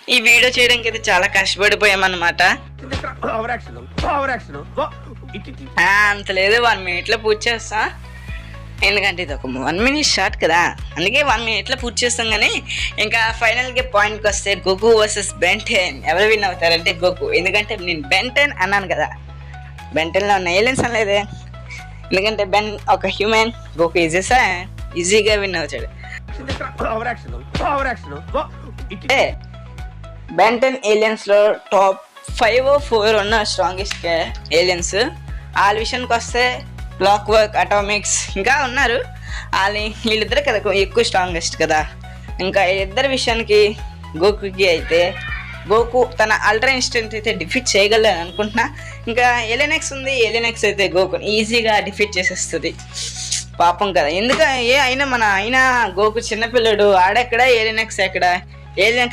ఈ వీడియో చేయడానికి అయితే చాలా కష్టపడిపోయామన్నమాట. అంత లేదు, 1 minute పూర్తి చేస్తా. ఎందుకంటే ఇది ఒక 1 minute షార్ట్ కదా, అందుకే 1 minute పూర్తి చేస్తాం. కానీ ఇంకా ఫైనల్గా పాయింట్కి వస్తే గోకు వర్సెస్ బెంటెన్ ఎవరు విన్ అవుతారంటే గోకు. ఎందుకంటే నేను బెంటెన్ అన్నాను కదా, బెంటెన్లో ఉన్న ఏలియన్స్ అనలేదే. ఎందుకంటే బెన్ ఒక హ్యూమన్, గోకు ఈజీగా విన్ అవుతాడు. బెంటెన్ ఏలియన్స్లో టాప్ 5 or 4 ఉన్న స్ట్రాంగెస్ట్ ఏలియన్స్. వాళ్ళ విషయానికి వస్తే క్లాక్ వర్క్, అటామిక్స్ ఇంకా ఉన్నారు. వీళ్ళిద్దరు కదా ఎక్కువ స్ట్రాంగెస్ట్ కదా. ఇంకా ఇద్దరు విషయానికి గోకుకి అయితే గోకు తన అల్ట్రా ఇన్స్టెంట్ అయితే డిఫీట్ చేయగలని అనుకుంటున్నా. ఇంకా ఎలియనెక్స్ ఉంది, ఎలియనెక్స్ అయితే గోకుని ఈజీగా డిఫీట్ చేసేస్తుంది. పాపం కదా, ఎందుకు అయినా గోకు చిన్నపిల్లడు, ఆడెక్కడ ఎలియనెక్స్ ఎక్కడ. ఎలియనెక్స్